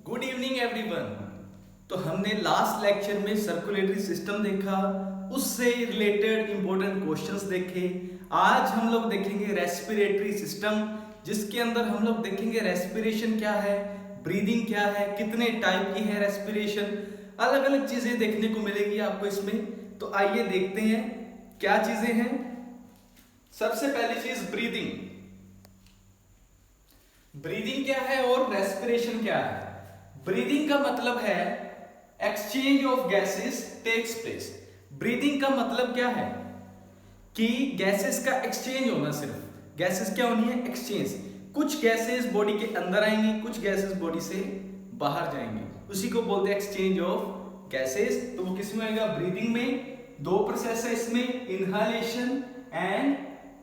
Good evening everyone. तो हमने last lecture में सर्कुलेटरी सिस्टम देखा, उससे रिलेटेड इंपॉर्टेंट क्वेश्चंस देखे। आज हम लोग देखेंगे रेस्पिरेटरी सिस्टम, जिसके अंदर हम लोग देखेंगे रेस्पिरेशन क्या है, ब्रीदिंग क्या है, कितने टाइप की है रेस्पिरेशन, अलग अलग चीजें देखने को मिलेगी आपको इसमें। तो आइए देखते हैं क्या चीजें हैं। सबसे पहली चीज ब्रीदिंग। ब्रीदिंग क्या है और रेस्पिरेशन क्या है। ब्रीदिंग का मतलब है exchange of gases takes place. Breathing का मतलब क्या है कि गैसेस का एक्सचेंज होना। सिर्फ गैसेस क्या होनी है, एक्सचेंज। कुछ गैसेस बॉडी के अंदर आएंगी, कुछ गैसेस बॉडी से बाहर जाएंगी, उसी को बोलते हैं एक्सचेंज ऑफ गैसेस। तो वो किस में आएगा, ब्रीदिंग में। दो प्रोसेस है इसमें, इनहालेशन एंड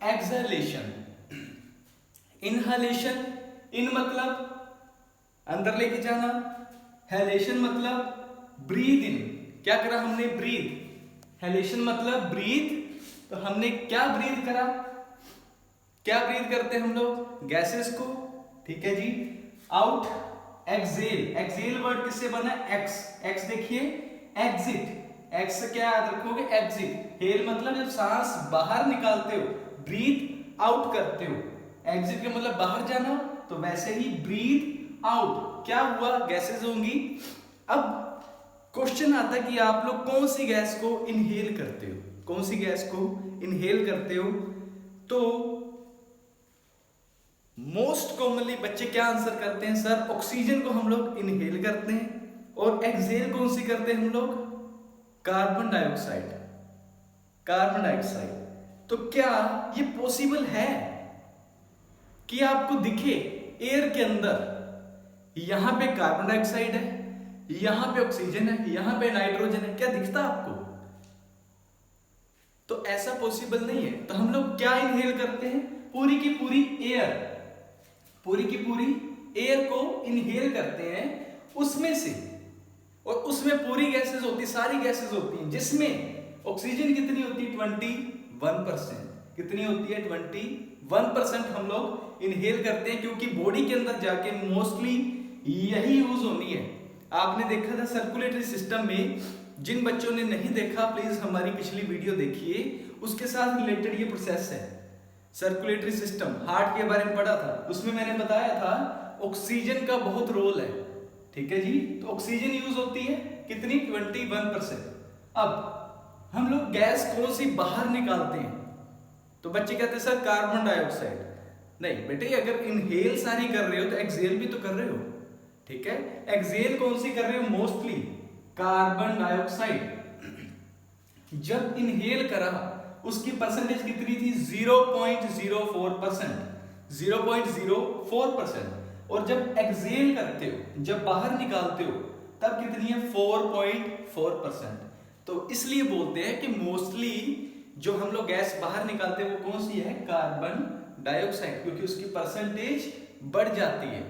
एक्सहेलेशन। इनहालेशन, इन मतलब अंदर लेके जाना, हेलेशन मतलब ब्रीद इन। क्या करा हमने, ब्रीद। हेलेशन मतलब ब्रीद। तो हमने क्या ब्रीद करा, क्या ब्रीद करते हैं हम लोग, गैसेस को। ठीक है जी। Out, excel. एक्सेल वर्ड किससे बना, एक्स। एक्स देखिए, एग्जिट। एक्स से क्या याद रखोगे, एग्जिट। हेल मतलब जब सांस बाहर निकालते हो, ब्रीथ आउट करते हो। एग्जिट का मतलब बाहर जाना, तो वैसे ही ब्रीथ आउट। क्या हुआ, गैसेस होंगी। अब क्वेश्चन आता है कि आप लोग कौन सी गैस को इनहेल करते हो, कौन सी गैस को इनहेल करते हो। तो मोस्ट कॉमनली बच्चे क्या आंसर करते हैं, सर ऑक्सीजन को हम लोग इनहेल करते हैं। और एक्सहेल कौन सी करते हैं हम लोग, कार्बन डाइऑक्साइड। Carbon dioxide. तो क्या ये पॉसिबल है कि आपको दिखे एयर के अंदर यहां पे कार्बन डाइऑक्साइड है, यहां पे ऑक्सीजन है, यहां पे नाइट्रोजन है, क्या दिखता आपको? तो ऐसा पॉसिबल नहीं है। तो हम लोग क्या इनहेल करते हैं, पूरी की पूरी एयर, पूरी की पूरी एयर को इनहेल करते हैं उसमें से। और उसमें पूरी गैसेस होती, सारी गैसेस होती हैं, जिसमें ऑक्सीजन कितनी होती है, 21%। कितनी होती है, 21% हम लोग इनहेल करते हैं, क्योंकि बॉडी के अंदर जाके मोस्टली यही यूज होनी है। आपने देखा था सर्कुलेटरी सिस्टम में, जिन बच्चों ने नहीं देखा प्लीज हमारी पिछली वीडियो देखिए, उसके साथ रिलेटेड ये प्रोसेस है। सर्कुलेटरी सिस्टम, हार्ट के बारे में पढ़ा था, उसमें मैंने बताया था ऑक्सीजन का बहुत रोल है। ठीक है जी। तो ऑक्सीजन यूज होती है कितनी, 21%। अब हम लोग गैस कौन सी बाहर निकालते हैं, तो बच्चे कहते हैं सर कार्बन डाइऑक्साइड। नहीं बेटे, अगर इनहेल सारी कर रहे हो तो एक्सहेल भी तो कर रहे हो। ठीक है, एक्सहेल कौन सी कर रहे हो, मोस्टली कार्बन डाइऑक्साइड। जब इनहेल करा उसकी परसेंटेज कितनी थी, 0.04%। 0.04%। और जब एक्सहेल करते हो, जब बाहर निकालते हो, तब कितनी है, 4.4%। तो इसलिए बोलते हैं कि मोस्टली जो हम लोग गैस बाहर निकालते हैं वो कौन सी है, कार्बन डाइऑक्साइड, क्योंकि उसकी परसेंटेज बढ़ जाती है।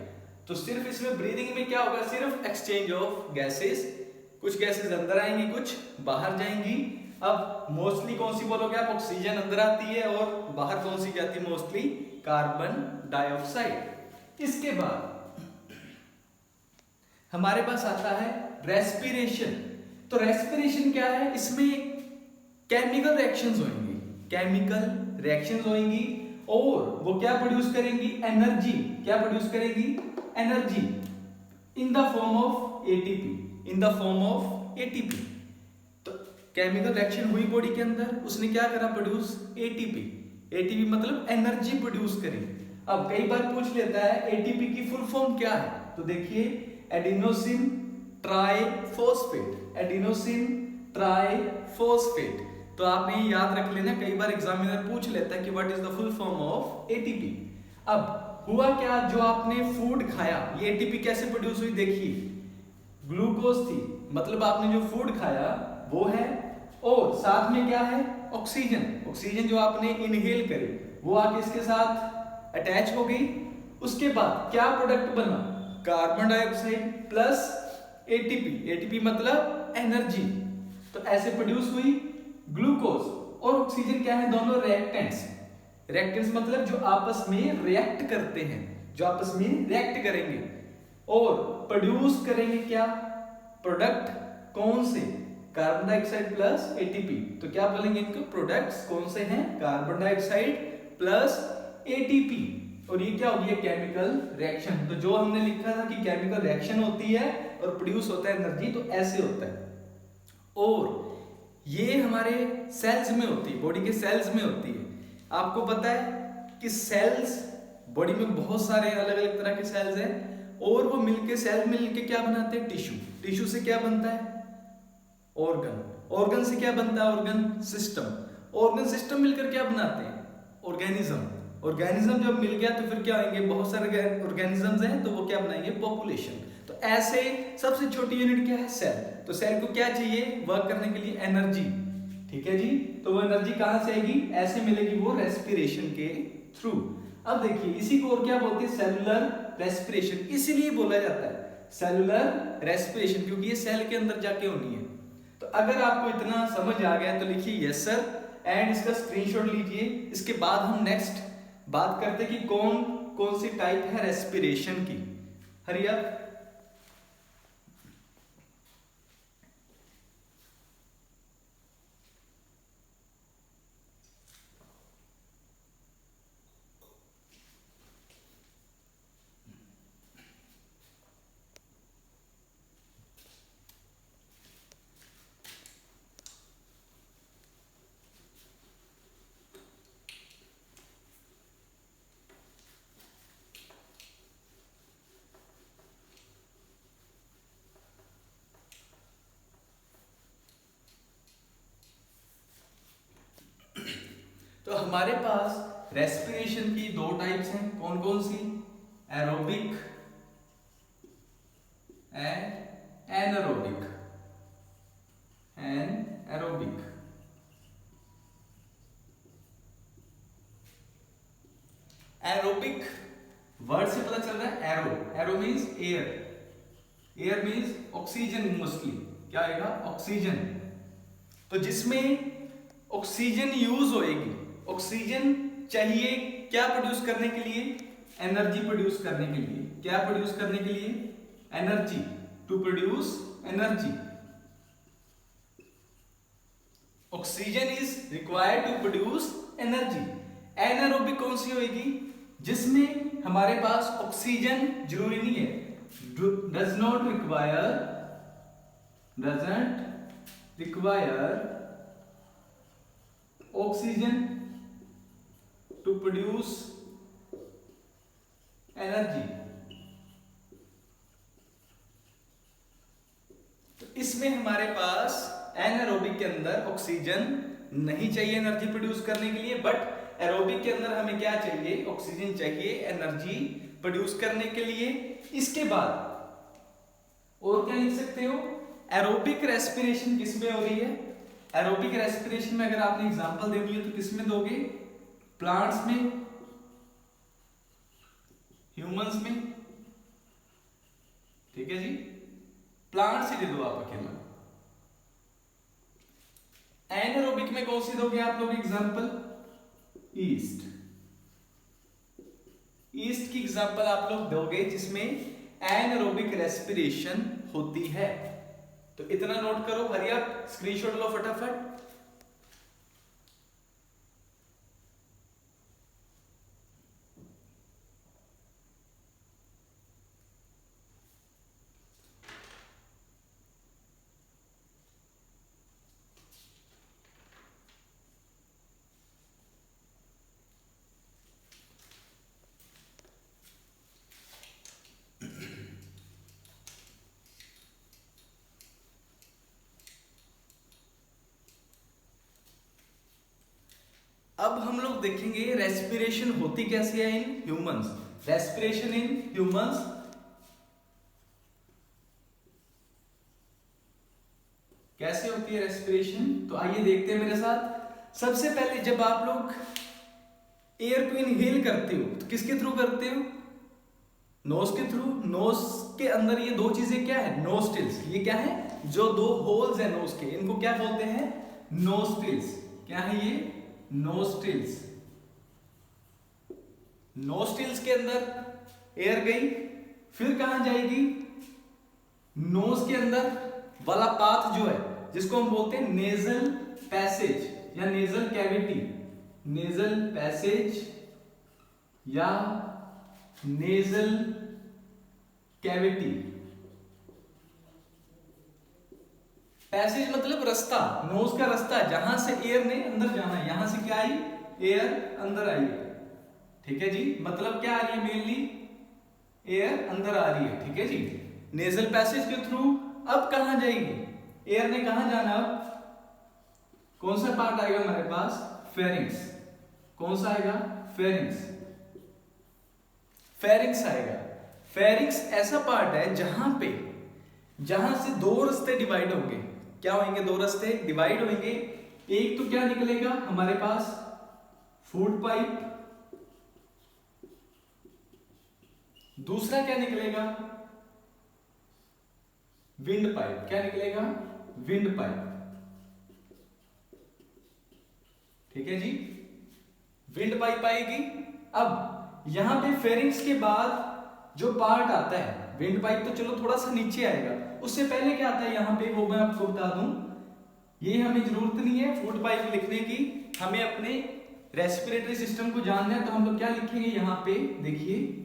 तो सिर्फ इसमें ब्रीदिंग में क्या होगा, सिर्फ एक्सचेंज ऑफ गैसेस। कुछ गैसेस अंदर आएंगी, कुछ बाहर जाएंगी। अब मोस्टली कौन सी बोलोगे आप, ऑक्सीजन अंदर आती है, और बाहर कौन सी जाती है, मोस्टली कार्बन डाइऑक्साइड। इसके बाद हमारे पास आता है रेस्पिरेशन। तो रेस्पिरेशन क्या है, इसमें केमिकल रिएक्शंस होंगी, केमिकल रिएक्शंस होंगी, और वो क्या प्रोड्यूस करेंगी, एनर्जी। क्या प्रोड्यूस करेंगी, energy in the form of ATP, in the form of ATP. तो केमिकल रिएक्शन हुई बॉडी के अंदर, उसने क्या करा, प्रोड्यूस एटीपी। एटीपी मतलब एनर्जी प्रोड्यूस करी। अब कई बार पूछ लेता है एटीपी की फुल फॉर्म क्या है, तो देखिए एडिनोसिन ट्राइफॉस्फेट। Adenosine triphosphate. तो आपने ये याद रख लेना, कई बार एग्जामिनर पूछ लेता है कि what is the full form of ATP. अब हुआ क्या, जो आपने फूड खाया, ये एटीपी कैसे प्रोड्यूस हुई, देखिए ग्लूकोज थी, मतलब आपने जो फूड खाया वो है, और साथ में क्या है, ऑक्सीजन। ऑक्सीजन जो आपने इनहेल करे वो आके इसके साथ अटैच हो गई। उसके बाद क्या प्रोडक्ट बना, carbon dioxide plus ATP. ATP मतलब एनर्जी। तो ऐसे प्रोड्यूस हुई ग्लूकोज और ऑक्सीजन। क्या है, दोनों रिएक्टेंट्स। रिएक्टेंट्स मतलब जो आपस में रिएक्ट करते हैं, जो आपस में रिएक्ट करेंगे। और प्रोड्यूस करेंगे क्या, प्रोडक्ट कौन से, कार्बन डाइऑक्साइड प्लस एटीपी। तो क्या बोलेंगे इनको, प्रोडक्ट्स कौन से हैं, कार्बन डाइऑक्साइड प्लस एटीपी। और ये क्या हो गया, केमिकल रिएक्शन। तो जो हमने लिखा था कि केमिकल रिएक्शन होती है और प्रोड्यूस होता है एनर्जी, तो ऐसे होता है। और ये हमारे सेल्स में होती है, बॉडी के सेल्स में होती है। आपको पता है कि सेल्स, बॉडी में बहुत सारे अलग अलग तरह के सेल्स हैं, और वो मिलके सेल मिलके क्या बनाते हैं, टिश्यू। टिश्यू से क्या बनता है, ऑर्गन। ऑर्गन से क्या बनता है, ऑर्गन सिस्टम। ऑर्गन सिस्टम मिलकर क्या बनाते हैं, ऑर्गेनिज्म। ऑर्गेनिज्म जब मिल गया तो फिर क्या होंगे, बहुत सारे ऑर्गेनिजम्स हैं, तो वो क्या बनाएंगे, पॉपुलेशन। तो ऐसे सबसे छोटी यूनिट क्या है, सेल। तो सेल को क्या चाहिए वर्क करने के लिए, एनर्जी। ठीक है जी। तो वो एनर्जी कहां से आएगी, ऐसे मिलेगी वो रेस्पिरेशन के थ्रू। अब देखिए इसी को और क्या बोलते हैं, सेलुलर रेस्पिरेशन। इसीलिए बोला जाता है सेलुलर रेस्पिरेशन, क्योंकि ये सेल के अंदर जाके होनी है। तो अगर आपको इतना समझ आ गया तो लिखिए यस सर, एंड इसका स्क्रीनशॉट लीजिए। इसके बाद हम नेक्स्ट बात करते हैं कि कौन कौन सी टाइप है रेस्पिरेशन की। Hurry up. तो हमारे पास रेस्पिरेशन की दो टाइप्स हैं, कौन कौन सी, aerobic and anaerobic. Aerobic. Aerobic word से पता चल रहा है, aero. Aero means air. Air means oxygen, mostly क्या आएगा, ऑक्सीजन। तो जिसमें ऑक्सीजन यूज होएगी, ऑक्सीजन चाहिए क्या प्रोड्यूस करने के लिए, एनर्जी प्रोड्यूस करने के लिए। क्या प्रोड्यूस करने के लिए, energy, to produce energy. Oxygen is required to produce energy. Anaerobic कौन सी होगी, जिसमें हमारे पास ऑक्सीजन जरूरी नहीं है, does not require, doesn't require oxygen to produce energy. तो इसमें हमारे पास एनारोबिक के अंदर ऑक्सीजन नहीं चाहिए एनर्जी प्रोड्यूस करने के लिए, बट एरोबिक के अंदर हमें क्या चाहिए, ऑक्सीजन चाहिए एनर्जी प्रोड्यूस करने के लिए। इसके बाद और क्या लिख सकते हो, एरोबिक रेस्पिरेशन किसमें हो रही है, एरोबिक रेस्पिरेशन में अगर आपने एग्जांपल देनी है तो किसमें दोगे, प्लांट्स में, ह्यूमंस में। ठीक है जी, प्लांट्स ही दे दो आप अकेला। एनारोबिक में कौन सी दोगे आप लोग एग्जांपल, ईस्ट। ईस्ट की एग्जांपल आप लोग दोगे जिसमें एनारोबिक रेस्पिरेशन होती है। तो इतना नोट करो, हरी आप स्क्रीनशॉट लो फटाफट। अब हम लोग देखेंगे रेस्पिरेशन होती कैसे है in humans. Respiration in humans कैसे होती है रेस्पिरेशन, तो आइए देखते हैं मेरे साथ। सबसे पहले जब आप लोग एयर को इनहेल करते हो तो किसके थ्रू करते हो, नोज के थ्रू। नोज के अंदर ये दो चीजें क्या है, नोस्ट्रिल्स। ये क्या है, जो दो होल्स है नोज के, इनको क्या बोलते हैं, नोस्ट्रिल्स। क्या है ये, नोस्ट्रिल्स। नोस्ट्रिल्स के अंदर एयर गई, फिर कहां जाएगी, नोज के अंदर वाला पाथ जो है जिसको हम बोलते हैं नेजल पैसेज या नेजल कैविटी, नेजल पैसेज या नेजल कैविटी। पैसेज मतलब रास्ता, नोज का रास्ता जहां से एयर ने अंदर जाना है, यहां से क्या आई, एयर अंदर आई है, ठीक है जी। मतलब क्या आ रही है, मेनली एयर अंदर आ रही है, ठीक है जी, नेजल पैसेज के थ्रू। अब कहां जाएगी एयर ने, कहां जाना, अब कौन सा पार्ट आएगा हमारे पास, फेरिंग्स। कौन सा आएगा, फेरिंग्स, फेरिंग्स आएगा। फेरिंग्स ऐसा पार्ट है जहां से दो रास्ते डिवाइड होंगे। क्या होंगे, दो रास्ते डिवाइड होंगे। एक तो क्या निकलेगा हमारे पास, फूड पाइप, दूसरा क्या निकलेगा, विंड पाइप। क्या निकलेगा, विंड पाइप, ठीक है जी, विंड पाइप आएगी। अब यहां पे फेरिंग्स के बाद जो पार्ट आता है, विंड पाइप तो चलो थोड़ा सा नीचे आएगा, उससे पहले क्या आता है यहां पे, वो मैं आपको बता दूं, ये हमें जरूरत नहीं है फूड पाइप लिखने की, हमें अपने रेस्पिरेटरी सिस्टम को जानना है। तो हम लोग क्या लिखेंगे यहां पे, देखिए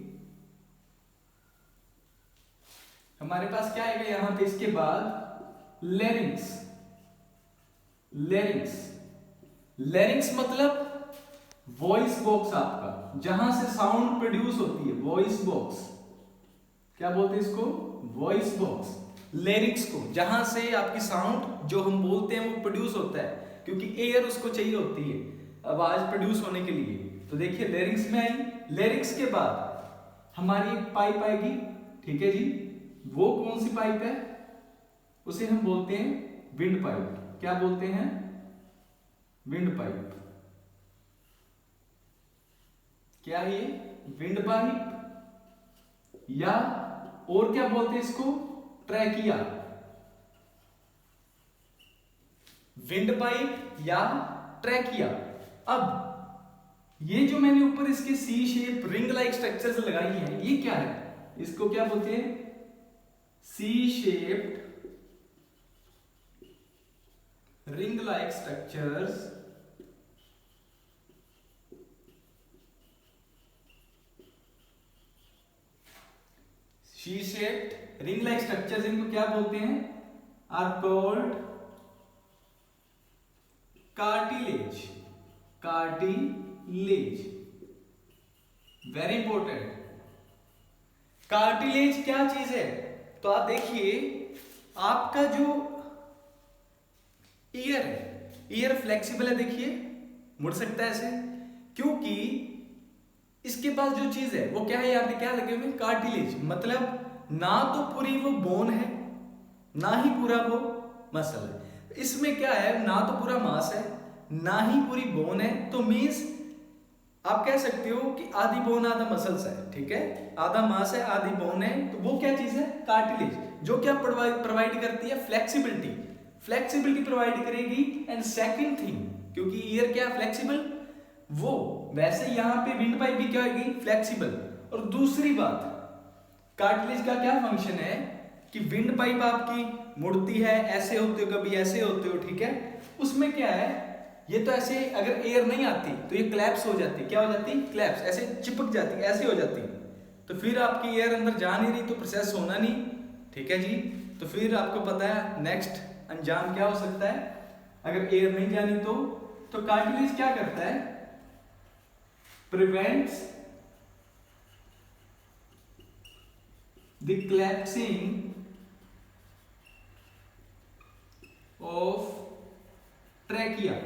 हमारे पास क्या आएगा यहां पे, इसके बाद लेरिंग्स। लेरिंग्स, लेरिंग्स मतलब वॉइस बॉक्स आपका, जहां से साउंड प्रोड्यूस होती है, वॉइस बॉक्स। क्या बोलते हैं इसको, वॉइस बॉक्स। लेरिंग्स को, जहां से आपकी साउंड जो हम बोलते हैं वो प्रोड्यूस होता है, क्योंकि एयर उसको चाहिए होती है आवाज प्रोड्यूस होने के लिए। तो देखिए लेरिंग्स में आई। लेरिंग्स के बाद हमारी एक पाइप आएगी, ठीक है जी, वो कौन सी पाइप है, उसे हम बोलते हैं विंड पाइप। क्या बोलते हैं, विंड पाइप। क्या है ये, विंड पाइप, या और क्या बोलते हैं इसको, ट्रैकिया। विंड पाइप या ट्रैकिया। अब ये जो मैंने ऊपर इसके C shape ring like structures लगाई हैं, ये क्या है, इसको क्या बोलते हैं, C shaped ring like structures. C shaped ring like structures, इनको क्या बोलते हैं, are called cartilage. Cartilage, very important. Cartilage क्या चीज है, तो आप देखिए आपका जो ईयर है, ईयर फ्लेक्सिबल है, देखिए मुड़ सकता है ऐसे, क्योंकि इसके पास जो चीज है वो क्या है, यहाँ पे क्या लगे हुए, कार्टिलेज। मतलब ना तो पूरी वो बोन है, ना ही पूरा वो मसल है। इसमें क्या है, ना तो पूरा मांस है, ना ही पूरी बोन है। तो मीन्स आप कह सकते हो कि आधी बोन आधा मसल्स है, ठीक है, आधा मांस है आधी बोन है। तो वो क्या चीज है, कार्टिलेज, जो क्या प्रोवाइड करती है, फ्लेक्सिबिलिटी। फ्लेक्सिबिलिटी प्रोवाइड करेगी। एंड सेकंड थिंग, क्योंकि ईयर क्या फ्लेक्सिबल, वो वैसे यहां पे विंड पाइप भी क्या होगी, फ्लेक्सिबल। और दूसरी बात, कार्टिलेज का क्या फंक्शन है कि विंड पाइप आपकी मुड़ती है, ऐसे होते हो कभी ऐसे होते हो, ठीक है, उसमें क्या है, ये तो ऐसे अगर एयर नहीं आती तो ये क्लैप्स हो जाती, क्या हो जाती, क्लैप्स, ऐसे चिपक जाती, ऐसे हो जाती। तो फिर आपकी एयर अंदर जा नहीं रही, तो प्रोसेस होना नहीं, ठीक है जी। तो फिर आपको पता है नेक्स्ट अंजाम क्या हो सकता है अगर एयर नहीं जानी तो कार्टिलेज क्या करता है, prevents the collapsing of trachea।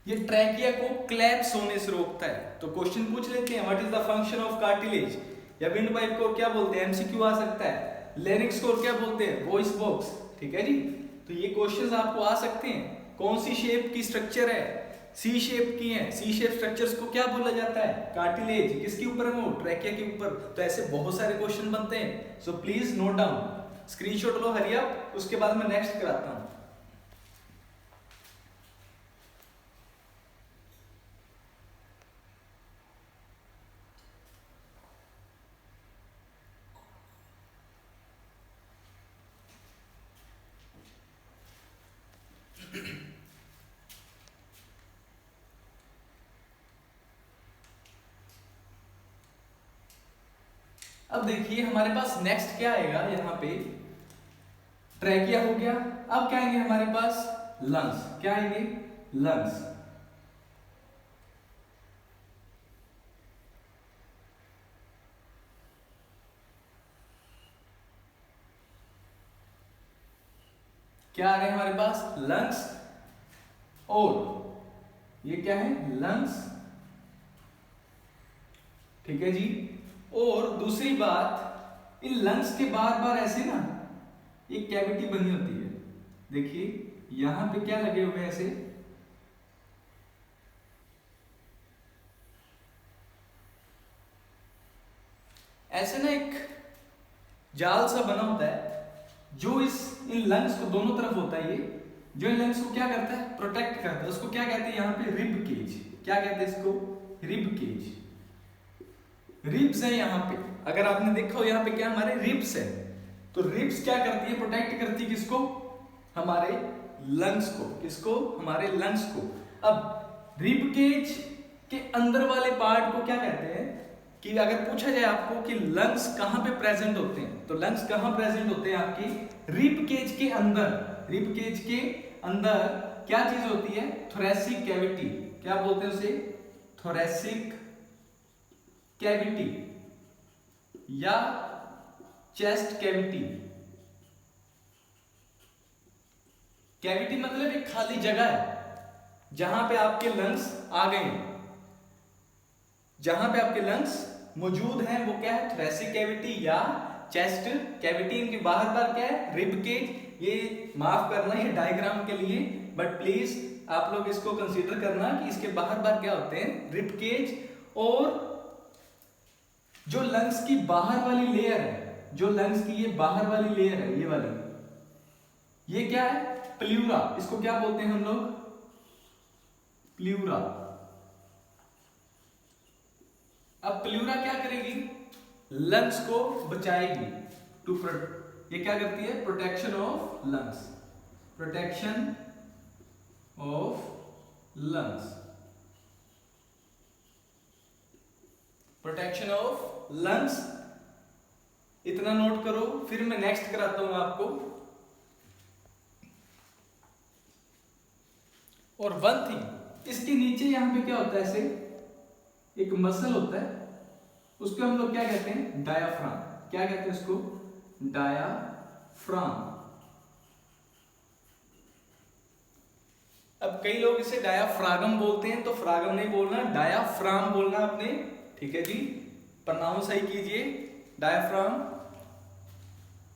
ये ट्रैकिया को क्लैप्स होने से रोकता है। तो क्वेश्चन पूछ लेते हैं, what is the function of cartilage, या विंड पाइप को क्या बोलते हैं, एमसीक्यू आ सकता है। लेरिंग्स को क्या बोलते हैं, वॉइस बॉक्स, ठीक है जी। तो ये क्वेश्चंस आपको आ सकते हैं। कौन सी शेप की स्ट्रक्चर है, सी शेप की है, सी शेप स्ट्रक्चर्स को क्या बोला जाता है, कार्टिलेज। किसके ऊपर है वो, ट्रैकिया के ऊपर। तो ऐसे बहुत सारे क्वेश्चन बनते हैं। So please note down, screenshot low, hurry up, उसके बाद मैं नेक्स्ट कराता हूं। अब देखिए हमारे पास नेक्स्ट क्या आएगा, यहाँ पे ट्रैकिया हो गया। अब क्या आएंगे हमारे पास, लंग्स। क्या आएंगे, लंग्स। क्या आ रहे हैं हमारे पास, लंग्स। और ये क्या है, लंग्स, ठीक है जी। और दूसरी बात, इन लंग्स के बार बार ऐसे ना एक कैविटी बनी होती है। देखिए यहां पे क्या लगे हुए हैं, ऐसे ना एक जाल सा बना होता है जो इन लंग्स को दोनों तरफ होता है। ये जो इन लंग्स को क्या करता है, प्रोटेक्ट करता है। उसको क्या कहते हैं यहाँ पे, रिब केज। क्या कहते हैं इसको, रिब केज। रिब्स है यहाँ पे, अगर आपने देखा हो यहाँ पे क्या हमारे रिब्स है। तो रिब्स क्या करती है, प्रोटेक्ट करती है किसको, हमारे लंग्स को। किसको, हमारे लंग्स को। अब रिब केज के अंदर वाले पार्ट को क्या कहते हैं, कि अगर पूछा जाए आपको कि लंग्स कहां पे प्रेजेंट होते हैं, तो लंग्स कहां प्रेजेंट होते हैं आपकी रिब केज के अंदर। रिब केज के अंदर क्या चीज होती है, थोरैसिक कैविटी। क्या बोलते हैं उसे, थोरैसिक कैविटी या चेस्ट कैविटी। कैविटी मतलब एक खाली जगह है जहां पे आपके लंग्स आ गए हैं, जहां पे आपके लंग्स मौजूद हैं, वो क्या है, थोरैसिक कैविटी या चेस्ट कैविटी। इनके बाहर बार क्या है, रिब केज। ये माफ करना ये डायग्राम के लिए, बट प्लीज आप लोग इसको कंसीडर करना कि इसके बाहर बार क्या होते हैं, रिब केज। और जो लंग्स की बाहर वाली लेयर है, जो लंग्स की ये बाहर वाली लेयर है, ये वाली, ये क्या है, प्ल्यूरा। इसको क्या बोलते हैं हम लोग, प्ल्यूरा। अब प्ल्यूरा क्या करेगी, लंग्स को बचाएगी। ये क्या करती है, protection of lungs, protection of lungs, protection of lungs. इतना नोट करो, फिर मैं नेक्स्ट कराता हूं आपको। और वन थिंग, इसके नीचे यहां पे क्या होता है, ऐसे एक मसल होता है, उसको हम लोग क्या कहते हैं, डायाफ्राम। क्या कहते हैं उसको, डायाफ्राम। अब कई लोग इसे डायाफ्रागम बोलते हैं, तो फ्रागम नहीं बोलना, डायाफ्राम बोलना आपने, ठीक है जी। प्रोनाउंस सही कीजिए, डायाफ्राम।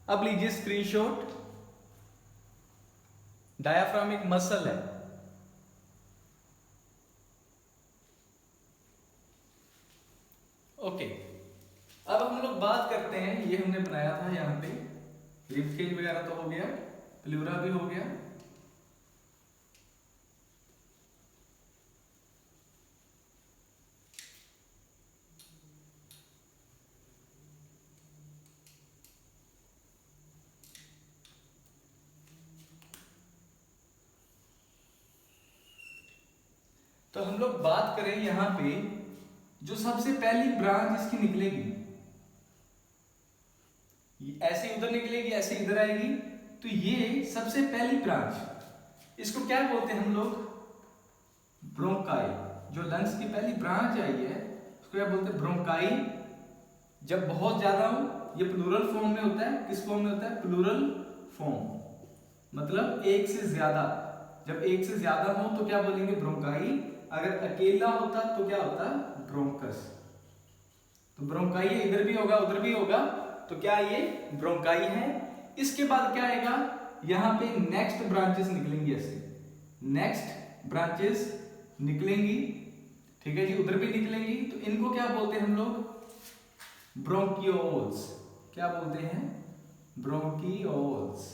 अब लीजिए स्क्रीनशॉट। डायाफ्राम एक मसल है। ओके, अब हम लोग बात करते हैं, ये हमने बनाया था यहाँ पे, रिब केज वगैरह तो हो गया, प्ल्यूरा भी हो गया। तो हम लोग बात करें यहाँ पे, जो सबसे पहली ब्रांच इसकी निकलेगी, ऐसे उधर निकलेगी, ऐसे इधर आएगी, तो ये सबसे पहली ब्रांच, इसको क्या बोलते हैं हम लोग, ब्रोंकाई। जो लंग्स की पहली ब्रांच आई है उसको क्या बोलते हैं, ब्रोंकाई। जब बहुत ज्यादा हो, ये प्लूरल फॉर्म में होता है। किस फॉर्म में होता है, प्लूरल फॉर्म, मतलब एक से ज्यादा। जब एक से ज्यादा हो तो क्या बोलेंगे, ब्रोंकाई। अगर अकेला होता तो क्या होता, ब्रोंकस। तो ब्रोंकाई इधर भी होगा उधर भी होगा, तो क्या ये ब्रोंकाई है। इसके बाद क्या आएगा, यहां पे नेक्स्ट ब्रांचेस निकलेंगी, ऐसे नेक्स्ट ब्रांचेस निकलेंगी, ठीक है जी, उधर भी निकलेंगी। तो इनको क्या बोलते हैं हम लोग, ब्रोंकियोल्स। क्या बोलते हैं, ब्रोंकियोल्स।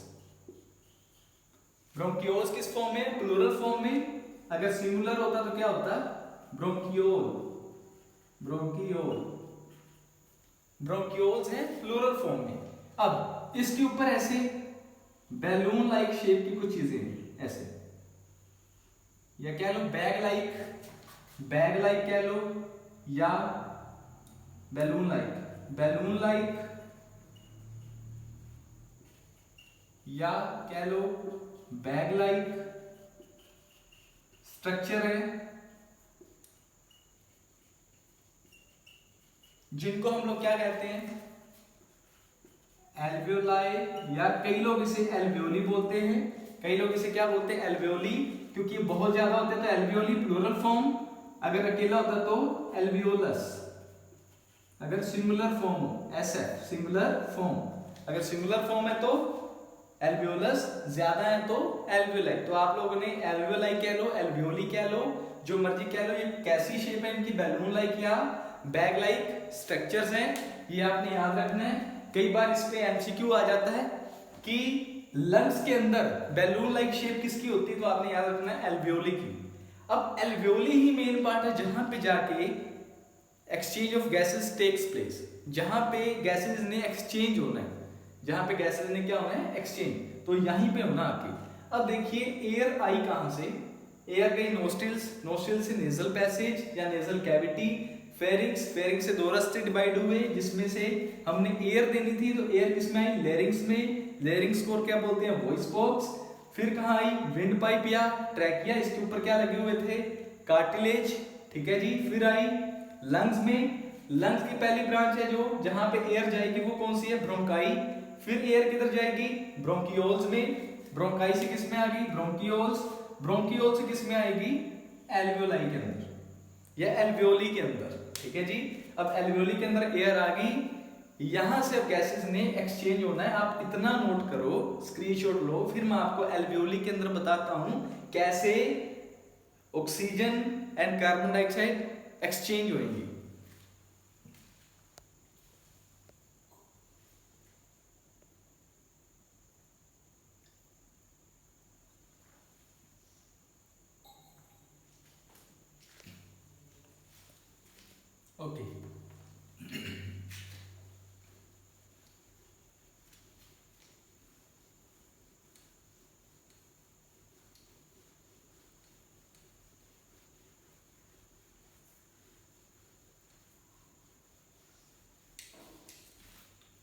ब्रोंकियोल्स किस फॉर्म में, प्लूरल फॉर्म में। अगर सिंगुलर होता तो क्या होता, ब्रोंकियोल। ब्रोंकियोल, ब्रोंकियोल्स है प्लूरल फॉर्म में। अब इसके ऊपर ऐसे बैलून लाइक शेप की कुछ चीजें हैं, ऐसे या कह लो बैग लाइक कह लो, या बैलून लाइक, या कह लो बैग लाइक स्ट्रक्चर है, जिनको हम लोग क्या कहते हैं, एल्वियोलाई, या कई लोग इसे एल्वियोली बोलते हैं, कई लोग इसे क्या बोलते हैं, एल्वियोली, क्योंकि ये बहुत ज्यादा होते हैं तो एल्वियोली प्लूरल फॉर्म, अगर अकेला होता तो एल्वियोलस, अगर सिंगुलर फॉर्म हो, एसएफ सिंगुलर फॉर्म, अगर सिंगुलर फॉर्म है तो एल्वियोलस, ज्यादा है तो एल्वियोलाई। तो आप लोगों ने एल्वियोलाई कह लो, एल्वियोली कह लो, जो मर्जी कह लो, ये कैसी शेप है इनकी, बैलून लाइक या बैग लाइक स्ट्रक्चर्स हैं, ये आपने याद रखना है। कई बार इस पे एमसीक्यू आ जाता है कि लंग्स के अंदर बैलून लाइक शेप किसकी होती है, तो आपने याद रखना है एल्वियोली की। अब एल्वियोली ही मेन पार्ट है जहां पे जाके exchange of gases takes place, जहां पे गैसेस ने एक्सचेंज होना है, जहां पे गैसेस ने क्या होना है, एक्सचेंज, तो यहीं पे होना आके। अब देखिए एयर आई कहां से, एयर गई नोस्ट्रिल्स से नेजल पैसेज या नेजल कैविटी, फेरिंग्स से दो रास्ते डिवाइड हुए, जिसमें से हमने एयर देनी थी, तो एयर किसमें आई, लेरिंग्स में, लेरिंग्स को क्या बोलते हैं, वॉइस बॉक्स। फिर कहां आई, विंड पाइप या ट्रैकिया, इसके ऊपर क्या लगे हुए थे, कार्टिलेज, ठीक है जी। फिर आई लंग्स में, लंग्स की पहली ब्रांच है जो जहां पे एयर जाएगी वो कौन सी है, ब्रोंकाई। फिर एयर किधर जाएगी, ब्रोंकियोल्स में, ब्रोंकाई से किस में आ गई, ब्रोंकियोल्स, ब्रोंकियोल से किस में आएगी, एल्वियोलाई के अंदर या एल्वियोली के अंदर, ठीक है जी। अब एल्वियोली के अंदर एयर आ गई, यहां से अब गैसेस ने एक्सचेंज होना है, आप इतना नोट करो, स्क्रीनशॉट लो, फिर मैं आपको एल्वियोली के अंदर बताता हूं कैसे oxygen and carbon dioxide exchange होंगी। ओके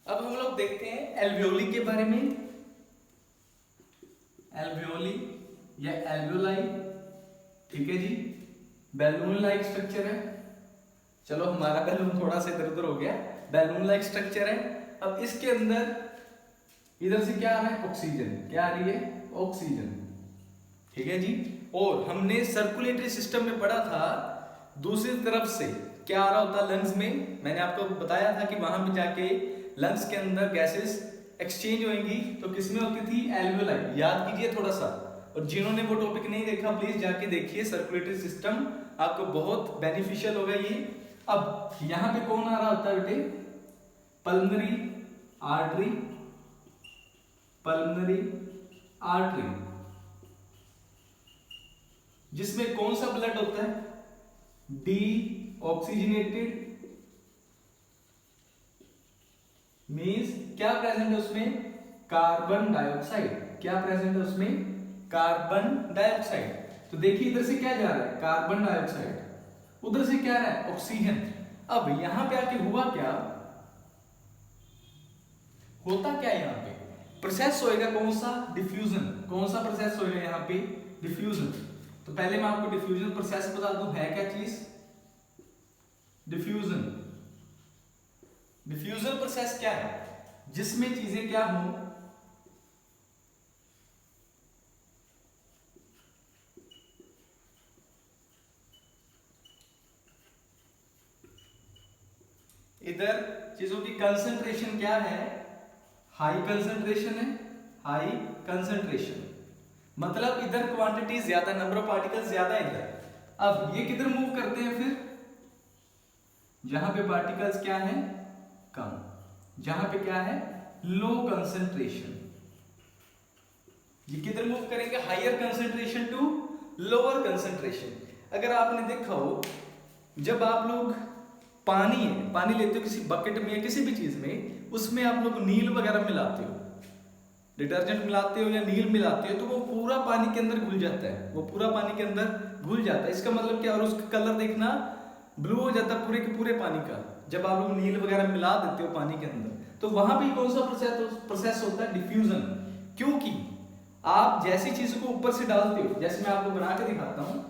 अब हम लोग देखते हैं एल्वियोली के बारे में, एल्वियोली या एल्वियोलाई, ठीक है जी, बैलून लाइक स्ट्रक्चर है। चलो हमारा बैलून थोड़ा सा इधर उधर हो गया, बैलून लाइक स्ट्रक्चर है। अब इसके अंदर इधर से क्या आ रहा है, ऑक्सीजन, क्या आ रही है, ऑक्सीजन, ठीक है जी। और हमने सर्कुलेटरी सिस्टम में पढ़ा था दूसरी तरफ से क्या आ रहा होता लंग्स में, मैंने आपको बताया था कि वहां पे जाके लंग्स के अंदर गैसेस एक्सचेंज होंगी, तो किसमें होती थी, एल्वियोलाई, याद कीजिए थोड़ा सा। और जिन्होंने वो टॉपिक नहीं देखा प्लीज जाके देखिए, सर्कुलेटरी सिस्टम आपको बहुत बेनिफिशियल होगा ये। अब यहां पे कौन आ रहा होता है बेटे, पल्मोनरी आर्टरी, पल्मोनरी आर्टरी, जिसमें कौन सा ब्लड होता है, डी ऑक्सीजनेटेड, मींस क्या प्रेजेंट है उसमें, कार्बन डाइऑक्साइड, क्या प्रेजेंट है उसमें, कार्बन डाइऑक्साइड। तो देखिए इधर से क्या जा रहा है, कार्बन डाइऑक्साइड, उधर से क्या रहा है, ऑक्सीजन। अब यहां पे आके हुआ क्या, होता क्या है, यहां पे प्रोसेस होएगा कौन सा, डिफ्यूजन, कौन सा प्रोसेस होएगा यहां पे, डिफ्यूजन। तो पहले मैं आपको डिफ्यूजन प्रोसेस बता दूं है क्या चीज, डिफ्यूजन, डिफ्यूजन प्रोसेस क्या है, जिसमें चीजें क्या हो, इधर चीजों की कंसंट्रेशन क्या है, हाई कंसंट्रेशन है, हाई कंसंट्रेशन, मतलब इधर क्वांटिटी ज्यादा, नंबर ऑफ पार्टिकल्स ज्यादा इधर। अब ये किधर मूव करते हैं फिर, जहां पे पार्टिकल्स क्या है, कम, जहां पे क्या है, लो कंसंट्रेशन, ये किधर मूव करेंगे, higher concentration to lower concentration. अगर आपने देखा हो जब आप लोग पानी लेते हो किसी बकेट में या किसी भी चीज में, उसमें आप लोग नील वगैरह मिलाते हो, डिटर्जेंट मिलाते हो या नील मिलाते हो तो वो पूरा पानी के अंदर घुल जाता है, वो पूरा पानी के अंदर घुल जाता है। इसका मतलब क्या, और उसका कलर देखना ब्लू हो जाता है पूरे के पूरे पानी का, जब आप लोग नील वगैरह मिला देते हो पानी के अंदर। तो वहां भी कौन सा प्रोसेस होता है, डिफ्यूजन। क्योंकि आप जैसी चीज को ऊपर से डालते हो, जैसे मैं आपको बना के दिखाता हूं,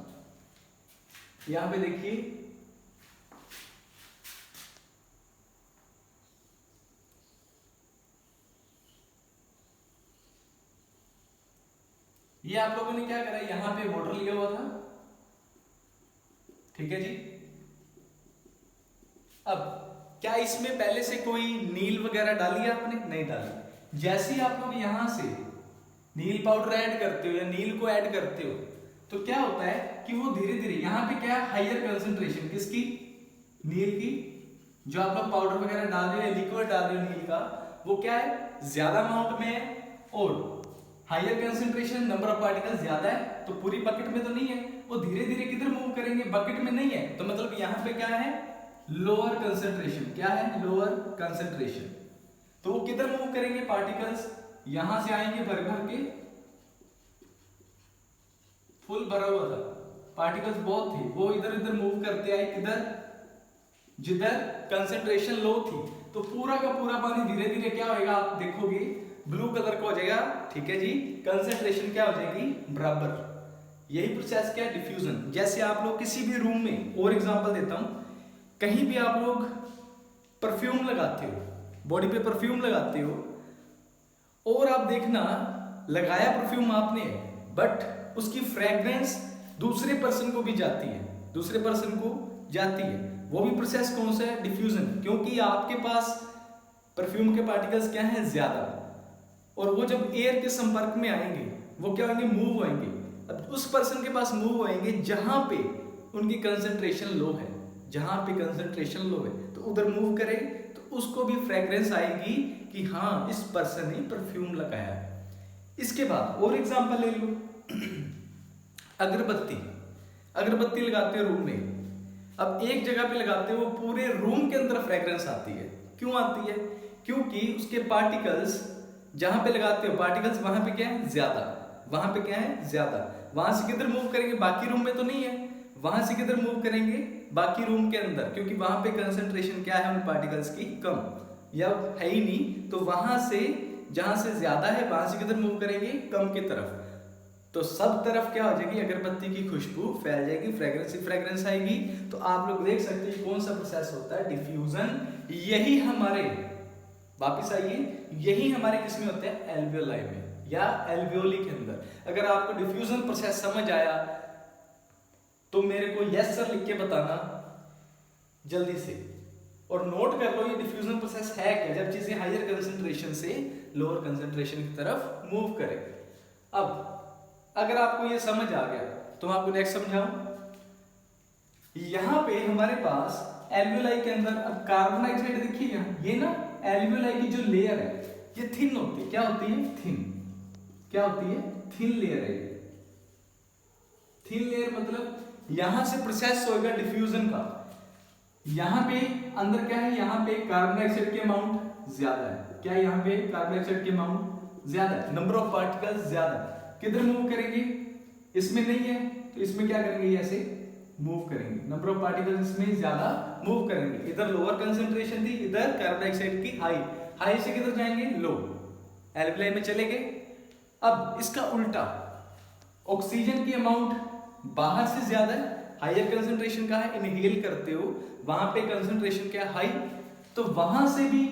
यहां पे देखिए, ये आप लोगों ने क्या करा, यहां पे वाटर लिया हुआ था, ठीक है जी। अब क्या इसमें पहले से कोई नील वगैरह डाली आपने, नहीं डाली। जैसे ही आप लोग यहां से नील पाउडर ऐड करते हो या नील को ऐड करते हो तो क्या होता है कि वो धीरे धीरे यहाँ पे क्या है, हाइयर कंसंट्रेशन किसकी, नील की। जो आप लोग पाउडर वगैरह डाल रहे हो, लिक्विड डाल रहे हो नील का, वो क्या है, ज्यादा अमाउंट में है और higher concentration, number of particle ज्यादा है। तो पूरी बकेट में तो नहीं है, वो धीरे धीरे किधर मूव करेंगे, बकेट में नहीं है। तो मतलब यहाँ पे क्या है, लोअर कंसंट्रेशन। क्या है, लोअर कंसंट्रेशन। तो वो किधर मूव करेंगे, पार्टिकल्स यहां से आएंगे भर भर के, फुल भरा हुआ था, पार्टिकल्स बहुत थे, वो इधर इधर मूव करते आए किधर, जिधर कंसंट्रेशन लो थी। तो पूरा का पूरा पानी धीरे धीरे क्या होएगा, आप देखोगे ब्लू कलर का हो जाएगा, ठीक है जी। कंसंट्रेशन क्या हो जाएगी, बराबर। यही प्रोसेस क्या है, डिफ्यूजन। जैसे आप लोग किसी भी रूम में, और एग्जांपल देता हूं, कहीं भी आप लोग परफ्यूम लगाते हो, बॉडी पे परफ्यूम लगाते हो, और आप देखना लगाया परफ्यूम आपने, बट उसकी फ्रेग्रेंस दूसरे पर्सन को भी जाती है, दूसरे पर्सन को जाती है। वो भी प्रोसेस कौन सा है, डिफ्यूजन। क्योंकि आपके पास परफ्यूम के पार्टिकल्स क्या हैं, ज्यादा, और वो जब एयर के संपर्क में आएंगे वो क्या होंगे, मूव होंगे। अब उस पर्सन के पास मूव होंगे जहां पे उनकी कंसंट्रेशन लो है, जहां पे कंसंट्रेशन लो है, तो उधर मूव करे तो उसको भी फ्रेग्रेंस आएगी कि हाँ इस पर्सन ने परफ्यूम लगाया है। इसके बाद और एग्जांपल ले लो, अगरबत्ती। अगरबत्ती लगाते हो रूम में, अब एक जगह पे लगाते हो, पूरे रूम के अंदर फ्रेग्रेंस आती है। क्यों आती है, क्योंकि उसके पार्टिकल्स जहां पे लगाते हो, पार्टिकल्स वहां पे क्या है, ज्यादा, वहां पे क्या है, ज्यादा। वहां से किधर मूव करेंगे, बाकी रूम में तो नहीं है, वहां से किधर मूव करेंगे, बाकी रूम के अंदर, क्योंकि वहां पे कंसंट्रेशन क्या है उन पार्टिकल्स की, कम या है ही नहीं। तो वहां से जहां से ज्यादा है वहां से किधर मूव करेंगे, कम की तरफ। तो सब तरफ क्या हो जाएगी, अगरबत्ती की खुशबू फैल जाएगी, फ्रेग्रेंस ही फ्रेग्रेंस आएगी। तो आप लोग देख सकते हैं कौन सा प्रोसेस होता है, डिफ्यूजन। यही हमारे, वापिस आइए, यही हमारे किस में होता है, एल्वियोलाई में या एल्वियोली के अंदर। अगर आपको डिफ्यूजन प्रोसेस समझ आया तो मेरे को यस सर लिख के बताना जल्दी से, और नोट कर लो ये डिफ्यूजन प्रोसेस है क्या, जब चीजें हायर कंसंट्रेशन से लोअर कंसंट्रेशन की तरफ मूव करें। अब अगर आपको ये समझ आ गया तो मैं आपको नेक्स्ट समझाऊं। यहां पे हमारे पास एल्वियोलाई के अंदर, अब कार्बन डाइऑक्साइड देखिए यहाँ, ये ना एल्वियोलाई की जो लेयर है ये थिन होती है। क्या होती है, थिन। क्या होती है, थिन लेयर है। थिन लेयर मतलब यहां से प्रोसेस होगा डिफ्यूजन का। यहां पे अंदर क्या है, यहां पे कार्बन डाइऑक्साइड की अमाउंट ज्यादा है। क्या है, यहां पे कार्बन डाइऑक्साइड की अमाउंट ज्यादा है, नंबर ऑफ पार्टिकल्स ज्यादा है। किधर मूव करेंगे, इसमें नहीं है तो इसमें क्या करेंगे, ऐसे मूव करेंगे, नंबर ऑफ पार्टिकल्स इसमें ज्यादा मूव करेंगे। इधर लोअर कंसंट्रेशन थी, इधर कार्बन डाइऑक्साइड की हाई, हाई से किधर जाएंगे, लो, एल्वियोलाई में चले गए। अब इसका उल्टा, ऑक्सीजन की अमाउंट बाहर से ज्यादा है, हायर कंसंट्रेशन का है, इनहेल करते हो वहां पे कंसंट्रेशन क्या है, हाई। तो वहां से भी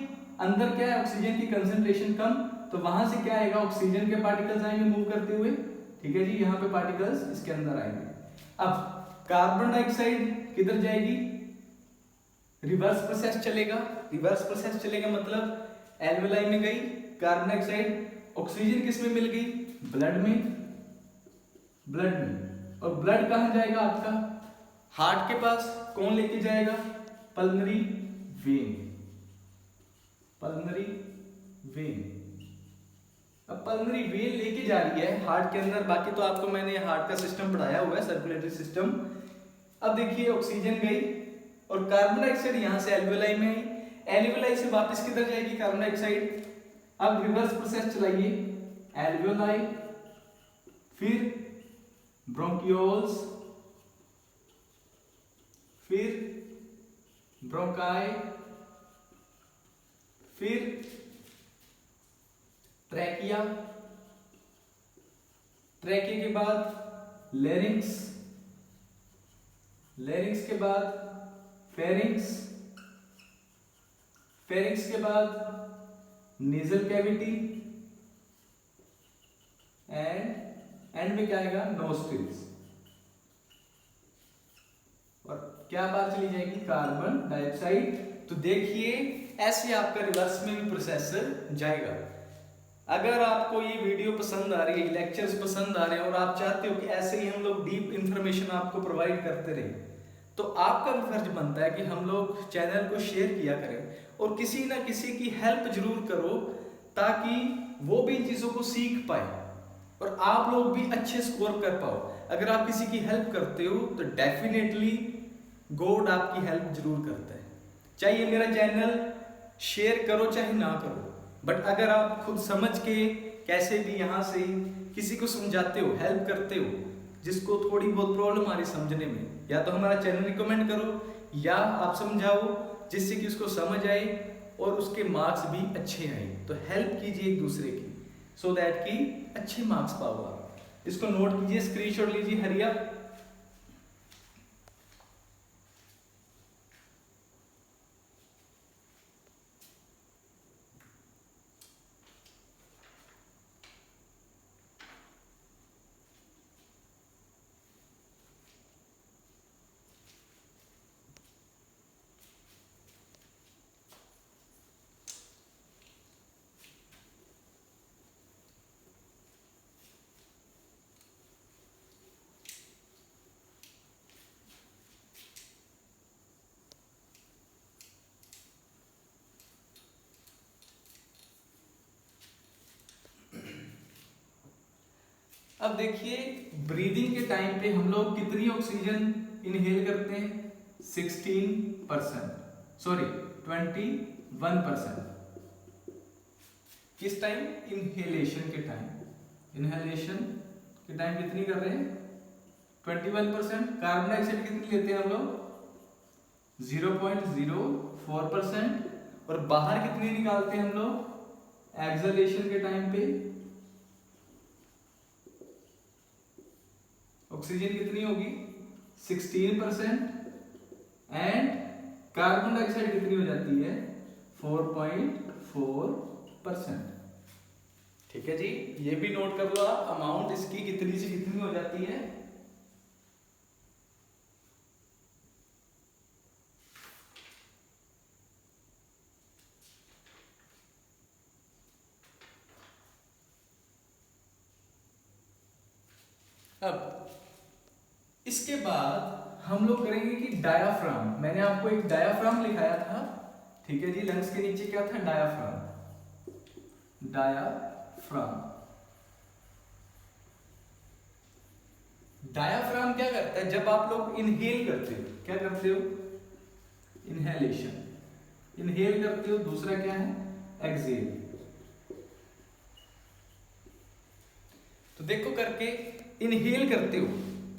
अंदर क्या है, ऑक्सीजन की कंसंट्रेशन कम, तो वहां से क्या आएगा, ऑक्सीजन के पार्टिकल्स आएंगे मूव करते हुए, ठीक है जी। यहाँ पे पार्टिकल्स इसके अंदर आएंगे। अब कार्बन डाइऑक्साइड किधर जाएगी, रिवर्स प्रोसेस चलेगा। रिवर्स प्रोसेस चलेगा मतलब एल्वियोलाई में गई कार्बन डाइऑक्साइड, ऑक्सीजन किस में मिल गई, ब्लड में, ब्लड में। और ब्लड कहां जाएगा आपका, हार्ट के पास। कौन लेके जाएगा, पल्मनरी वेन, पल्मनरी वेन। अब पल्मनरी वेन लेके जा रही है हार्ट के अंदर। बाकी तो आपको मैंने हार्ट का सिस्टम पढ़ाया हुआ है, सर्कुलेटरी सिस्टम। अब देखिए ऑक्सीजन गई और कार्बन डाइऑक्साइड यहां से एल्वियोलाई में आई, एल्वियोलाई से वापस किधर जाएगी कार्बन डाइऑक्साइड। अब रिवर्स प्रोसेस चलाइए, एल्वियोलाई, फिर ब्रोंकियोल्स, फिर ब्रोंकाई, फिर ट्रैकिया, ट्रैकिया के बाद लेरिंक्स, लेरिंक्स के बाद फेरिंक्स, फेरिंक्स के बाद नेजल कैविटी, एंड में क्या आएगा, नोस्ट्रिल्स। और क्या बात चली जाएगी, कार्बन डाइऑक्साइड। तो देखिए ऐसे आपका रिवर्स में भी प्रोसेसर जाएगा। अगर आपको ये वीडियो पसंद आ रही है, लेक्चर्स पसंद आ रहे हैं और आप चाहते हो कि ऐसे ही हम लोग डीप इंफॉर्मेशन आपको प्रोवाइड करते रहे, तो आपका भी फर्ज बनता है कि हम लोग चैनल को शेयर किया करें और किसी ना किसी की हेल्प जरूर करो, ताकि वो भी इन चीज़ों को सीख पाए और आप लोग भी अच्छे स्कोर कर पाओ। अगर आप किसी की हेल्प करते हो तो डेफिनेटली गॉड आपकी हेल्प जरूर करता है। चाहे मेरा चैनल शेयर करो चाहे ना करो, बट अगर आप खुद समझ के कैसे भी यहाँ से किसी को समझाते हो, हेल्प करते हो, जिसको थोड़ी बहुत प्रॉब्लम आ रही समझने में, या तो हमारा चैनल रिकमेंड करो या आप समझाओ जिससे कि उसको समझ आए और उसके मार्क्स भी अच्छे आए। तो हेल्प कीजिए एक दूसरे की, सो दैट कि अच्छे मार्क्स पाओ आप। इसको नोट कीजिए, स्क्रीनशॉट लीजिए, हरिया। अब देखिए ब्रीदिंग के टाइम पे हम लोग कितनी ऑक्सीजन इनहेल करते हैं, 16%, सॉरी 21%। किस टाइम, इनहेलेशन के टाइम, इनहेलेशन के टाइम कितनी कर रहे हैं, 21%। कार्बन डाइऑक्साइड कितनी लेते हैं हम लोग, 0.04%। और बाहर कितनी निकालते हैं हम लोग एक्सहेलेशन के टाइम पे, ऑक्सीजन कितनी होगी, 16%, एंड कार्बन डाइऑक्साइड कितनी हो जाती है, 4.4%। ठीक है जी, ये भी नोट कर लो आप, अमाउंट इसकी कितनी से कितनी हो जाती है। अब इसके बाद हम लोग करेंगे कि डायाफ्राम। मैंने आपको एक डायाफ्राम लिखाया था, ठीक है जी। लंग्स के नीचे क्या था, डायाफ्राम, डायाफ्राम। डायाफ्राम क्या करता है, जब आप लोग इनहेल करते हो, क्या करते हो, इनहेलेशन, इनहेल करते हो। दूसरा क्या है, एक्सहेल। तो देखो करके, इनहेल करते हो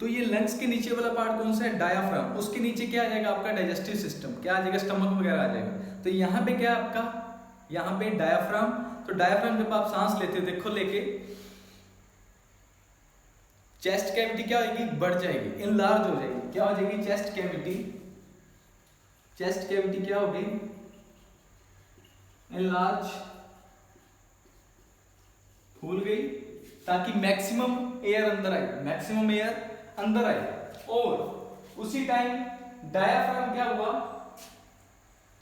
तो ये लंग्स के नीचे वाला पार्ट कौन सा है, डायाफ्राम। उसके नीचे क्या आ जाएगा आपका, डाइजेस्टिव सिस्टम, क्या आ जाएगा, स्टमक वगैरह आ जाएगा। तो यहाँ पे क्या है आपका, यहाँ पे डायाफ्राम। तो डायाफ्राम जब आप सांस लेते हो, देखो लेके, चेस्ट कैविटी क्या होगी, बढ़ जाएगी, इनलार्ज हो जाएगी। क्या हो जाएगी, चेस्ट कैविटी, चेस्ट कैविटी क्या होगी, इनलार्ज, फूल गई, ताकि मैक्सिमम एयर अंदर आए, मैक्सिमम एयर अंदर आए। और उसी टाइम डायाफ्राम क्या हुआ,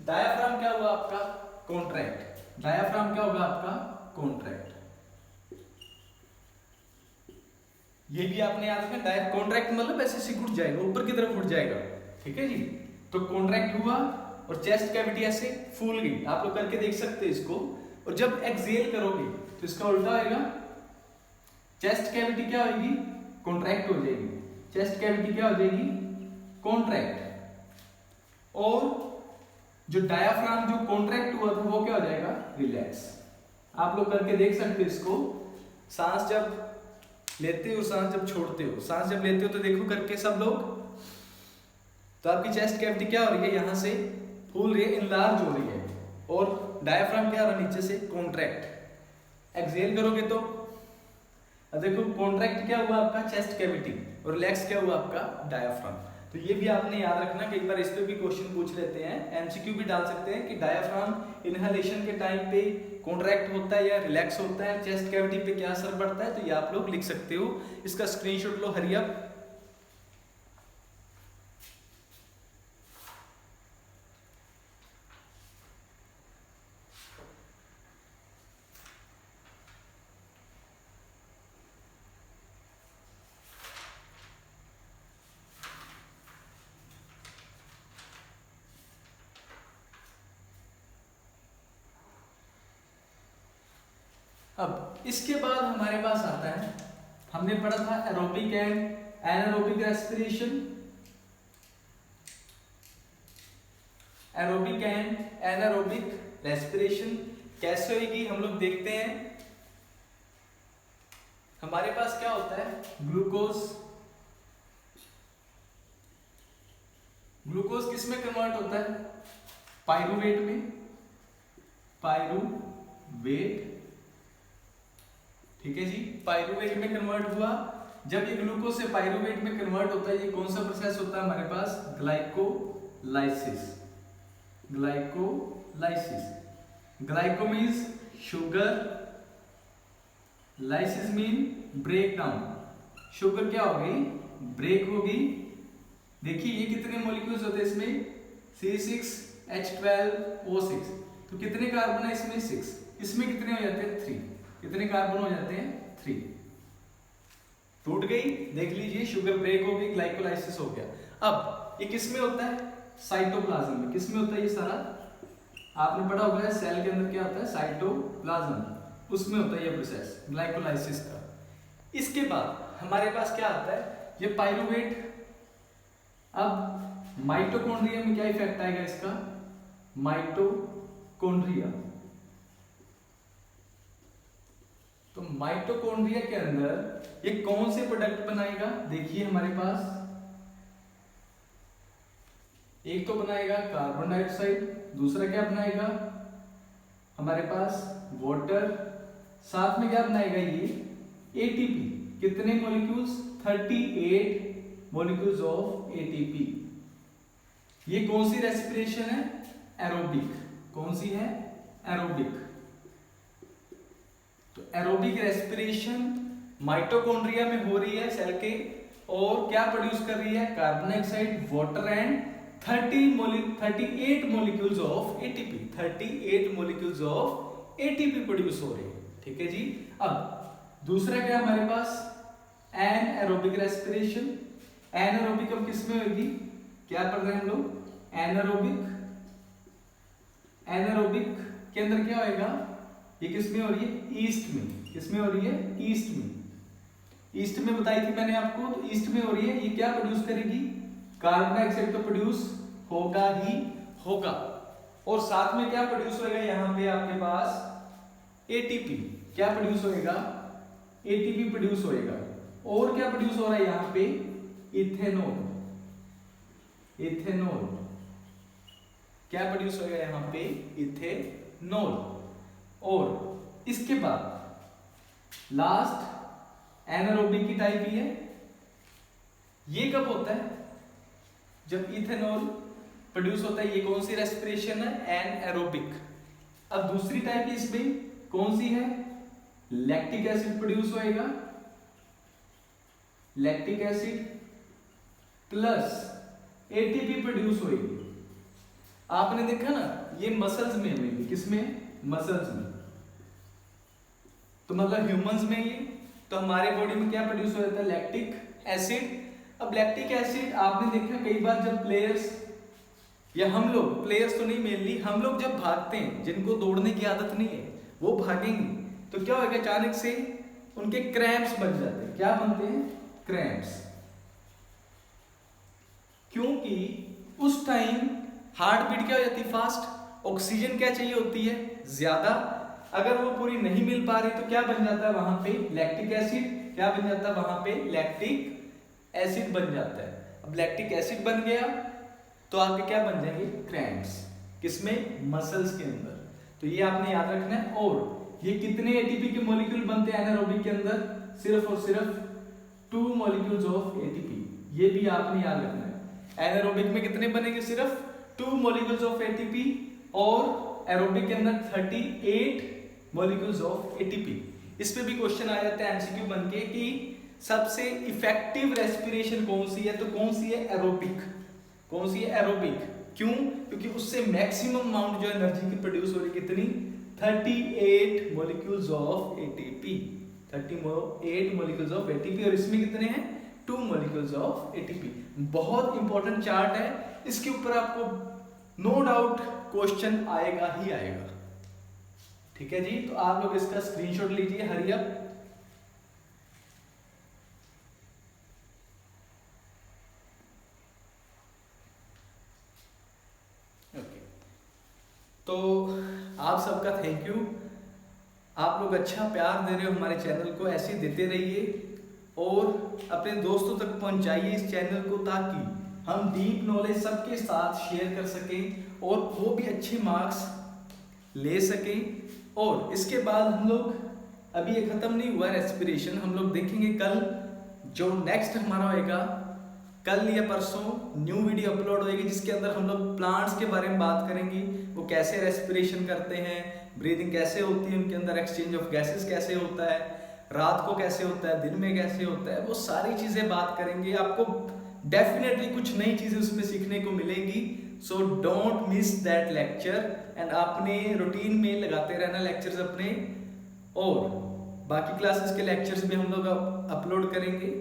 डायाफ्राम क्या हुआ आपका, कॉन्ट्रैक्ट। डायाफ्राम क्या होगा आपका, कॉन्ट्रैक्ट। ये भी आपने याद रखना, कॉन्ट्रैक्ट मतलब ऐसे सिकुड़ जाएगा, ऊपर की तरफ उठ जाएगा, ठीक है जी। तो कॉन्ट्रैक्ट हुआ और चेस्ट कैविटी ऐसे फूल गई, आप लोग करके देख सकते हैं इसको। और जब एक्सहेल करोगे तो इसका उल्टा आएगा, चेस्ट कैविटी क्या होगी, कॉन्ट्रैक्ट हो जाएगी, चेस्ट कैविटी क्या हो जाएगी, कॉन्ट्रैक्ट। और जो डायाफ्राम जो कॉन्ट्रैक्ट हुआ था वो क्या हो जाएगा, रिलैक्स। आप लोग करके देख सकते हैं इसको। सांस जब लेते हो, सांस जब छोड़ते हो, सांस जब लेते हो तो देखो करके सब लोग, तो आपकी चेस्ट कैविटी क्या हो रही है, यहाँ से फूल रही है, इनलार्ज हो रही है, और डायफ्राम क्या हो रहा है, नीचे से कॉन्ट्रैक्ट। एक्सहेल करोगे तो देखो कॉन्ट्रैक्ट क्या हुआ आपका चेस्ट कैविटी, और रिलैक्स क्या हुआ आपका डायफ्राम। तो ये भी आपने याद रखना, कई बार इस पे भी क्वेश्चन पूछ लेते हैं, एमसीक्यू भी डाल सकते हैं कि डायफ्राम इनहेलेशन के टाइम पे कॉन्ट्रैक्ट होता है या रिलैक्स होता है, चेस्ट कैविटी पे क्या असर पड़ता है, तो ये आप लोग लिख सकते हो। इसका स्क्रीनशॉट लो, हरी अप। अब इसके बाद हमारे पास आता है, हमने पढ़ा था aerobic and anaerobic respiration. Aerobic and anaerobic respiration कैसे होगी हम लोग देखते हैं। हमारे पास क्या होता है, ग्लूकोज। ग्लूकोज किस में कन्वर्ट होता है, पायरूवेट में। पायरूवेट, ठीक है जी, पायरूवेट में कन्वर्ट हुआ। जब ये ग्लूकोज से पायरूवेट में कन्वर्ट होता है, ये कौन सा प्रोसेस होता है हमारे पास, glycolysis. Glycolysis, glyco means sugar, lysis mean break down. Sugar क्या हो गई, ब्रेक होगी। देखिए ये कितने मॉलिक्यूल्स होते हैं इसमें, C6H12O6, तो कितने कार्बन है इसमें, 6। इसमें कितने हो जाते हैं, 3। कितने कार्बन हो जाते हैं, 3। टूट गई, देख लीजिए, शुगर ब्रेक हो गई, ग्लाइकोलाइसिस हो गया। अब ये किस में होता है, साइटोप्लाज्म में। किस में होता है ये सारा, आपने पढ़ा होगा सेल के अंदर क्या होता है, साइटोप्लाज्म, उसमें होता है ये प्रोसेस ग्लाइकोलाइसिस का। इसके बाद हमारे पास क्या आता है, ये पायरूवेट। अब माइटोकॉन्ड्रिया में क्या इफेक्ट आएगा इसका, माइटोकॉन्ड्रिया। तो माइटोकॉन्ड्रिया के अंदर ये कौन से प्रोडक्ट बनाएगा, देखिए हमारे पास एक तो बनाएगा कार्बन डाइऑक्साइड, दूसरा क्या बनाएगा हमारे पास वाटर, साथ में क्या बनाएगा ये एटीपी। कितने मॉलिक्यूल्स, 38 मॉलिक्यूल्स ऑफ एटीपी। ये कौन सी रेस्पिरेशन है, एरोबिक। कौन सी है, एरोबिक। तो एरोबिक रेस्पिरेशन माइटोकॉन्ड्रिया में हो रही है सेल के, और क्या प्रोड्यूस कर रही है, carbon dioxide, water and 38 molecules of ATP. 38 molecules of ATP produce हो रहे हैं, ठीक है जी। अब दूसरा क्या हमारे पास, एनएरोबिक रेस्पिरेशन। एनएरोबिक अब किस में होगी, क्या पढ़ रहे हैं हम लोग, एनारोबिक। एनारोबिक के अंदर क्या होएगा, ये किस में हो रही है, ईस्ट में। किस में हो रही है, ईस्ट में। ईस्ट में बताई थी मैंने आपको, तो ईस्ट में हो रही है। ये क्या प्रोड्यूस करेगी, कार्बन डाइऑक्साइड तो प्रोड्यूस होगा ही होगा, और साथ में क्या प्रोड्यूस होएगा यहाँ पे आपके पास, एटीपी। क्या प्रोड्यूस होएगा, एटीपी प्रोड्यूस होएगा। और क्या प्रोड्यूस हो रहा है यहाँ पे, इथेनॉल। इथेनॉल क्या प्रोड्यूस होएगा यहाँ पे, इथेनॉल। और इसके बाद लास्ट एनारोबिक की टाइप ही है। ये कब होता है, जब इथेनॉल प्रोड्यूस होता है। ये कौन सी रेस्पिरेशन है, एनएरोबिक। अब दूसरी टाइप इसमें कौन सी है, लैक्टिक एसिड प्रोड्यूस होएगा। Lactic acid plus ATP produce होएगी। आपने देखा ना, ये मसल्स में होगी, किसमें, मसल्स में। तो मतलब ह्यूमंस में ये, तो हमारे बॉडी में क्या प्रोड्यूस हो जाता है, लैक्टिक एसिड। अब लैक्टिक एसिड आपने देखा कई बार जब प्लेयर्स, या हम लोग, प्लेयर्स तो नहीं मेनली, हम लोग जब भागते हैं, जिनको दौड़ने की आदत नहीं है वो भागेंगे, तो क्या होगा, अचानक से उनके क्रैम्प्स बन जाते हैं। क्या बनते हैं, क्रैम्प्स। क्योंकि उस टाइम हार्ट बीट क्या हो जाती है, फास्ट। ऑक्सीजन क्या चाहिए होती है, ज्यादा। अगर वो पूरी नहीं मिल पा रही तो क्या बन जाता है वहां पे लैक्टिक एसिड, क्या बन जाता है वहां पे लैक्टिक एसिड बन जाता है। अब लैक्टिक एसिड बन गया तो आपके क्या बन जाएंगे क्रैम्प्स, किसमें मसल्स के अंदर। तो ये आपने याद रखना है। और ये कितने एटीपी के मॉलिक्यूल बनते हैं एनारोबिक के अंदर, सिर्फ और सिर्फ 2 मॉलिक्यूल्स ऑफ एटीपी, ये भी आपने याद रखना है। एनारोबिक में कितने बनेंगे, सिर्फ 2 मॉलिक्यूल्स ऑफ एटीपी, और एरोबिक के अंदर 38 मॉलिक्यूल्स ऑफ एटीपी। इस पे भी क्वेश्चन आ जाता है एमसीक्यू बनके कि सबसे इफेक्टिव रेस्पिरेशन कौन सी है, तो कौन सी है एरोबिक, कौन सी है एरोबिक। क्यों, क्योंकि उससे मैक्सिमम अमाउंट जो एनर्जी की प्रोड्यूस हो रही कितनी 38 molecules of ATP, 38 molecules of ATP, और इसमें कितने हैं 2 मॉलिक्यूल्स ऑफ एटीपी। बहुत इंपॉर्टेंट चार्ट है, इसके ऊपर आपको नो डाउट क्वेश्चन आएगा ही आएगा। ठीक है जी, तो आप लोग इसका स्क्रीनशॉट लीजिए, हरी अप। तो आप सबका थैंक यू, आप लोग अच्छा प्यार दे रहे हो हमारे चैनल को, ऐसे ही देते रहिए और अपने दोस्तों तक पहुंचाइए इस चैनल को, ताकि हम डीप नॉलेज सबके साथ शेयर कर सकें और वो भी अच्छे मार्क्स ले सकें। और इसके बाद हम लोग, अभी ये ख़त्म नहीं हुआ रेस्पिरेशन, हम लोग देखेंगे कल जो नेक्स्ट हमारा होएगा, कल या परसों न्यू वीडियो अपलोड होएगी जिसके अंदर हम लोग प्लांट्स के बारे में बात करेंगे, वो कैसे रेस्पिरेशन करते हैं, ब्रीदिंग कैसे होती है उनके अंदर, एक्सचेंज ऑफ गैसेस कैसे होता है, रात को कैसे होता है, दिन में कैसे होता है, वो सारी चीज़ें बात करेंगे। आपको डेफिनेटली कुछ नई चीज़ें उसमें सीखने को मिलेगी। So don't miss that lecture, and आपने रूटीन में लगाते रहना लेक्चर्स अपने, और बाकी क्लासेस के लेक्चर्स भी हम लोग अपलोड करेंगे।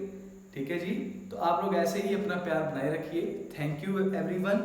ठीक है जी, तो आप लोग ऐसे ही अपना प्यार बनाए रखिए। Thank you everyone.